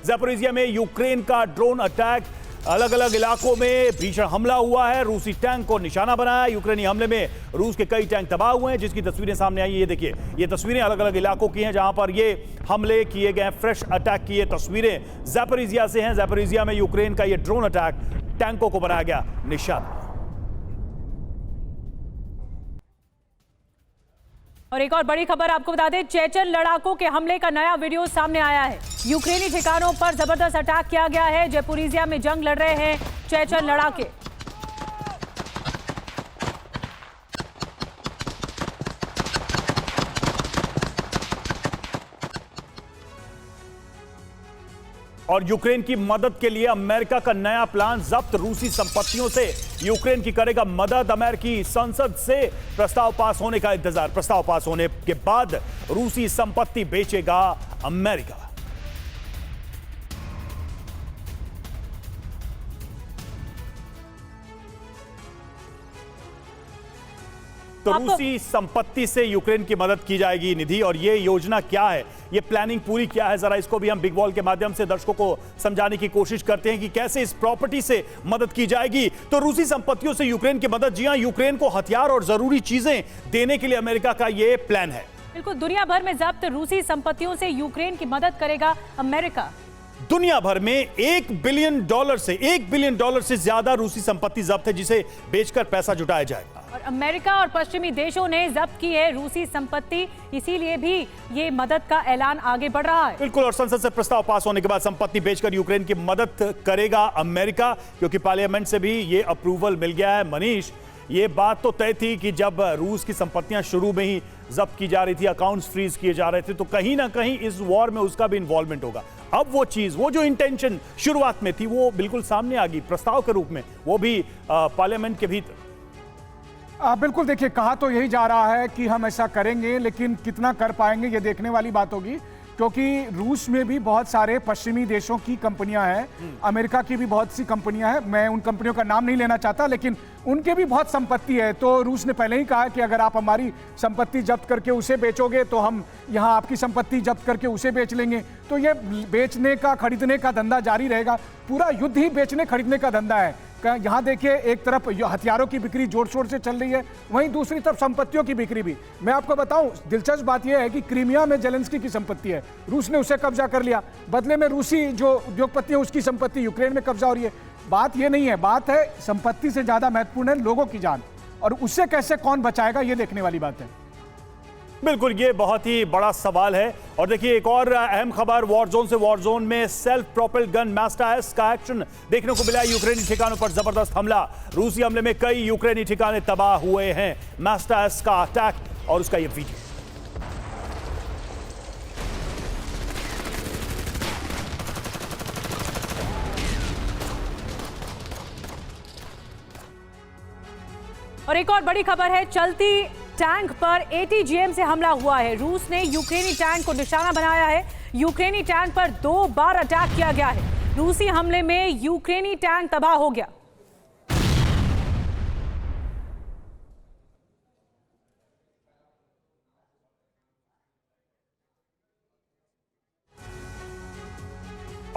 Zaporizhzhia में Ukraine का drone attack, अलग अलग इलाकों में भीषण हमला हुआ है, रूसी टैंक को निशाना बनाया। यूक्रेनी हमले में रूस के कई टैंक तबाह हुए हैं, जिसकी तस्वीरें सामने आई। ये देखिए, ये तस्वीरें अलग अलग इलाकों की हैं जहां पर ये हमले किए गए, फ्रेश अटैक की ये तस्वीरें ज़ैपोरिज़िया से हैं। ज़ैपोरिज़िया में यूक्रेन का ये ड्रोन अटैक, टैंकों को बनाया गया निशाना। और एक और बड़ी खबर आपको बता दें, चेचन लड़ाकों के हमले का नया वीडियो सामने आया है। यूक्रेनी ठिकानों पर जबरदस्त अटैक किया गया है। ज़ैपोरिज़िया में जंग लड़ रहे हैं चेचन लड़ाके। और यूक्रेन की मदद के लिए अमेरिका का नया प्लान, जब्त रूसी संपत्तियों से यूक्रेन की करेगा मदद। अमेरिकी संसद से प्रस्ताव पास होने का इंतजार। प्रस्ताव पास होने के बाद रूसी संपत्ति बेचेगा अमेरिका। तो रूसी संपत्ति से यूक्रेन की मदद की जाएगी निधि। और ये योजना क्या है, ये प्लानिंग पूरी क्या है, जरा इसको भी हम बिग वॉल के माध्यम से दर्शकों को समझाने की कोशिश करते हैं कि कैसे इस प्रॉपर्टी से मदद की जाएगी। तो रूसी संपत्तियों से यूक्रेन की मदद, जी हां, यूक्रेन को हथियार और जरूरी चीजें देने के लिए अमेरिका का ये प्लान है। बिल्कुल, दुनिया भर में जब्त रूसी संपत्तियों से यूक्रेन की मदद करेगा अमेरिका। दुनिया भर में $1 बिलियन से ज्यादा रूसी संपत्ति जब्त है, जिसे बेचकर पैसा जुटाया जाएगा। और अमेरिका और पश्चिमी देशों ने जब्त की है रूसी संपत्ति, इसीलिए भी ये मदद का ऐलान आगे बढ़ रहा है। बिल्कुल, और संसद से प्रस्ताव पास होने के बाद संपत्ति बेचकर यूक्रेन की मदद करेगा अमेरिका, क्योंकि पार्लियामेंट से भी ये अप्रूवल मिल गया है। मनीष, ये बात तो तय थी कि जब रूस की संपत्तियां शुरू में ही जब्त की जा रही थी, अकाउंट्स फ्रीज किए जा रहे थे, तो कहीं ना कहीं इस वॉर में उसका भी इन्वॉल्वमेंट होगा। अब वो चीज, वो जो इंटेंशन शुरुआत में थी, वो बिल्कुल सामने आ गई प्रस्ताव के रूप में, वो भी पार्लियामेंट के भीतर। बिल्कुल, देखिए, कहा तो यही जा रहा है कि हम ऐसा करेंगे, लेकिन कितना कर पाएंगे ये देखने वाली बात होगी, क्योंकि रूस में भी बहुत सारे पश्चिमी देशों की कंपनियां हैं, अमेरिका की भी बहुत सी कंपनियां हैं। मैं उन कंपनियों का नाम नहीं लेना चाहता, लेकिन उनके भी बहुत संपत्ति है। तो रूस ने पहले ही कहा कि अगर आप हमारी संपत्ति जब्त करके उसे बेचोगे तो हम यहाँ आपकी संपत्ति जब्त करके उसे बेच लेंगे। तो ये बेचने का, खरीदने का धंधा जारी रहेगा। पूरा युद्ध ही बेचने खरीदने का धंधा है। यहाँ देखिए, एक तरफ हथियारों की बिक्री जोर शोर से चल रही है, वहीं दूसरी तरफ संपत्तियों की बिक्री भी। मैं आपको बताऊं, दिलचस्प बात यह है कि क्रीमिया में जेलेंस्की की संपत्ति है, रूस ने उसे कब्जा कर लिया। बदले में रूसी जो उद्योगपति है, उसकी संपत्ति यूक्रेन में कब्जा हो रही है। बात यह नहीं है, बात है संपत्ति से ज्यादा महत्वपूर्ण है लोगों की जान, और उससे कैसे कौन बचाएगा, ये देखने वाली बात है। बिल्कुल, ये बहुत ही बड़ा सवाल है। और देखिए, एक और अहम खबर, वॉर जोन से, वॉर जोन में सेल्फ प्रोपेल्ड गन मास्टायर्स का एक्शन देखने को मिला। यूक्रेनी ठिकानों पर जबरदस्त हमला। रूसी हमले में कई यूक्रेनी ठिकाने तबाह हुए हैं। मास्टायर्स का अटैक और उसका ये वीडियो। और एक और बड़ी खबर है, चलती टैंक पर ATGM से हमला हुआ है। रूस ने यूक्रेनी टैंक को निशाना बनाया है। यूक्रेनी टैंक पर 2 बार अटैक किया गया है। रूसी हमले में यूक्रेनी टैंक तबाह हो गया।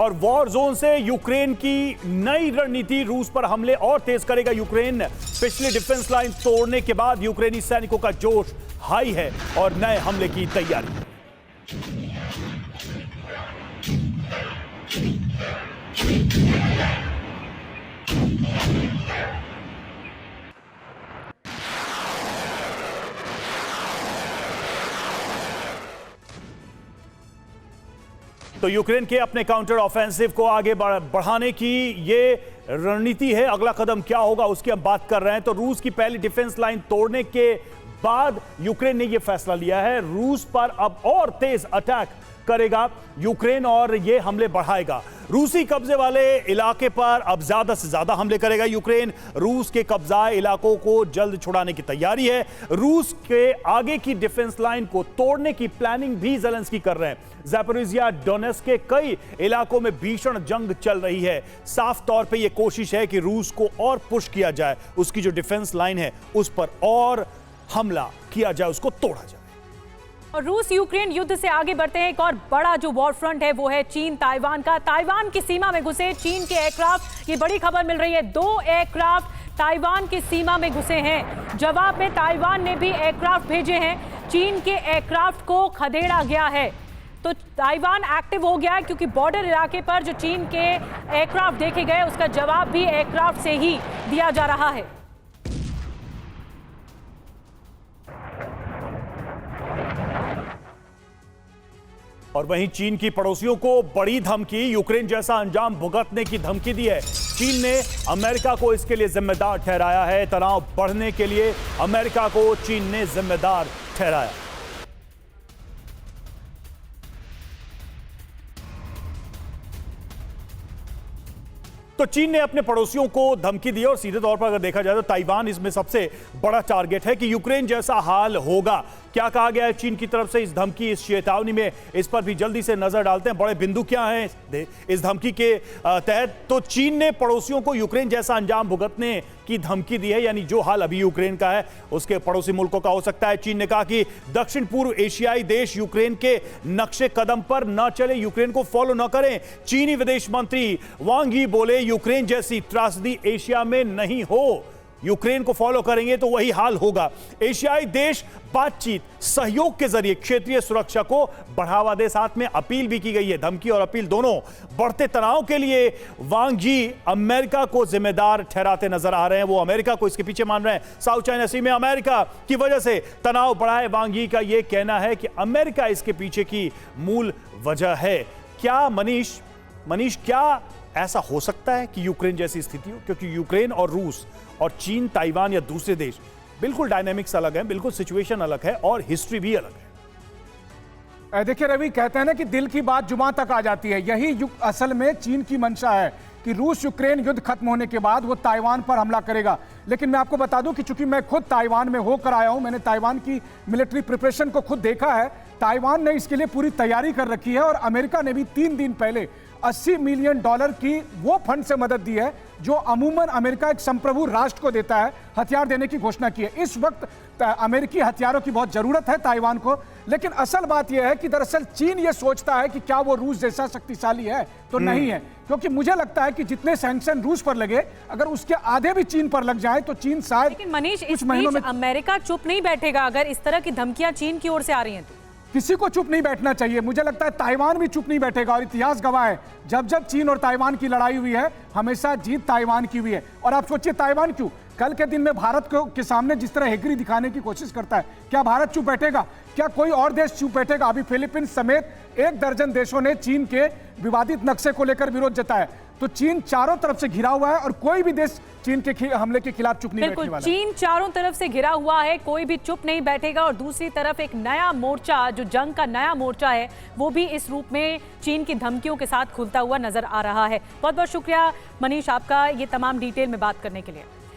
और वॉर जोन से यूक्रेन की नई रणनीति, रूस पर हमले और तेज करेगा यूक्रेन। पिछली डिफेंस लाइन तोड़ने के बाद यूक्रेनी सैनिकों का जोश हाई है और नए हमले की तैयारी। तो यूक्रेन के अपने काउंटर ऑफेंसिव को आगे बढ़ाने की ये रणनीति है। अगला कदम क्या होगा उसकी हम बात कर रहे हैं। तो रूस की पहली डिफेंस लाइन तोड़ने के बाद यूक्रेन ने यह फैसला लिया है, रूस पर अब और तेज अटैक करेगा यूक्रेन और ये हमले बढ़ाएगा। रूसी कब्जे वाले इलाके पर अब ज्यादा से ज्यादा हमले करेगा यूक्रेन। रूस के कब्जाए इलाकों को जल्द छुड़ाने की तैयारी है। रूस के आगे की डिफेंस लाइन को तोड़ने की प्लानिंग भी ज़ेलेंस्की कर रहे हैं। ज़ैपोरिज़िया, डोनेट्स्क के कई इलाकों में भीषण जंग चल रही है। साफ तौर पे यह कोशिश है कि रूस को और पुश किया जाए, उसकी जो डिफेंस लाइन है उस पर और हमला किया जाए, उसको तोड़ा जाए। और रूस यूक्रेन युद्ध से आगे बढ़ते हैं। एक और बड़ा जो वॉर फ्रंट है वो है चीन ताइवान का। ताइवान की सीमा में घुसे चीन के एयरक्राफ्ट, ये बड़ी खबर मिल रही है। 2 एयरक्राफ्ट ताइवान की सीमा में घुसे हैं। जवाब में ताइवान ने भी एयरक्राफ्ट भेजे हैं। चीन के एयरक्राफ्ट को खदेड़ा गया है, तो ताइवान एक्टिव हो गया है क्योंकि बॉर्डर इलाके पर जो चीन के एयरक्राफ्ट देखे गए उसका जवाब भी एयरक्राफ्ट से ही दिया जा रहा है। और वहीं चीन की पड़ोसियों को बड़ी धमकी, यूक्रेन जैसा अंजाम भुगतने की धमकी दी है। चीन ने अमेरिका को इसके लिए जिम्मेदार ठहराया है। तनाव बढ़ने के लिए अमेरिका को चीन ने जिम्मेदार ठहराया। तो चीन ने अपने पड़ोसियों को धमकी दी और सीधे तौर पर अगर देखा जाए तो ताइवान इसमें सबसे बड़ा टारगेट है कि यूक्रेन जैसा हाल होगा। क्या कहा गया है चीन की तरफ से इस धमकी, इस चेतावनी में, इस पर भी जल्दी से नजर डालते हैं। बड़े बिंदु क्या हैं इस धमकी के तहत? तो चीन ने पड़ोसियों को यूक्रेन जैसा अंजाम भुगतने की धमकी दी है, यानी जो हाल अभी यूक्रेन का है उसके पड़ोसी मुल्कों का हो सकता है। चीन ने कहा कि दक्षिण पूर्व एशियाई देश यूक्रेन के नक्शे कदम पर न चले, यूक्रेन को फॉलो न करें। चीनी विदेश मंत्री वांग यी बोले यूक्रेन जैसी त्रासदी एशिया में नहीं हो। यूक्रेन को फॉलो करेंगे तो वही हाल होगा। एशियाई देश बातचीत, सहयोग के जरिए क्षेत्रीय सुरक्षा को बढ़ावा दे। साथ में अपील भी की गई है, धमकी और अपील दोनों। बढ़ते तनाव के लिए वांग यी अमेरिका को जिम्मेदार ठहराते नजर आ रहे हैं। वो अमेरिका को इसके पीछे मान रहे हैं। साउथ चाइना सी में अमेरिका की वजह से तनाव बढ़ा है। वांग यी का यह कहना है कि अमेरिका इसके पीछे की मूल वजह है। क्या मनीष क्या ऐसा हो सकता है कि यूक्रेन जैसी स्थिति हो? क्योंकि यूक्रेन और रूस और चीन, ताइवान या दूसरे देश, बिल्कुल डायनेमिक्स अलग है, बिल्कुल सिचुएशन अलग है और हिस्ट्री भी अलग है। देखिए रवि, कहते हैं ना कि दिल की बात जुबान तक आ जाती है। यही असल में चीन की मंशा है कि रूस यूक्रेन युद्ध खत्म होने के बाद वो ताइवान पर हमला करेगा। लेकिन मैं आपको बता दूं कि चूंकि मैं खुद ताइवान में होकर आया हूं, मैंने ताइवान की मिलिट्री प्रिपरेशन को खुद देखा है। ताइवान ने इसके लिए पूरी तैयारी कर रखी है और अमेरिका ने भी 3 दिन पहले $80 मिलियन की वो फंड से मदद दी है जो अमूमन अमेरिका एक संप्रभु राष्ट्र को देता है, हथियार देने की घोषणा की है। इस वक्त अमेरिकी हथियारों की बहुत जरूरत है ताइवान को। लेकिन असल बात यह है कि दरअसल चीन ये सोचता है कि क्या वो रूस जैसा शक्तिशाली है, तो नहीं है। क्योंकि मुझे लगता है कि जितने सैंक्शन रूस पर लगे, अगर उसके आधे भी चीन पर लग जाए तो चीन शायद। लेकिन मनीष, इस बीच अमेरिका चुप नहीं बैठेगा अगर इस तरह की धमकियां चीन की ओर से आ रही हैं तो? किसी को चुप नहीं बैठना चाहिए। मुझे लगता है ताइवान भी चुप नहीं बैठेगा और इतिहास गवाह है, जब जब चीन और ताइवान की लड़ाई हुई है हमेशा जीत ताइवान की हुई है। और आप सोचिए ताइवान क्यों, कल के दिन में भारत के सामने जिस तरह हेगरी दिखाने की कोशिश करता है, क्या भारत चुप बैठेगा? क्या कोई और देश चुप बैठेगा? अभी फिलीपींस समेत 1 दर्जन देशों ने चीन के विवादित नक्शे को लेकर विरोध जताया। तो चीन चारों तरफ से घिरा हुआ है और कोई भी देश चीन के हमले के खिलाफ चुप नहीं बैठने वाला है। चीन चारों तरफ से घिरा हुआ है, कोई भी चुप नहीं बैठेगा। और दूसरी तरफ एक नया मोर्चा, जो जंग का नया मोर्चा है, वो भी इस रूप में चीन की धमकियों के साथ खुलता हुआ नजर आ रहा है। बहुत बहुत शुक्रिया मनीष आपका ये तमाम डिटेल में बात करने के लिए।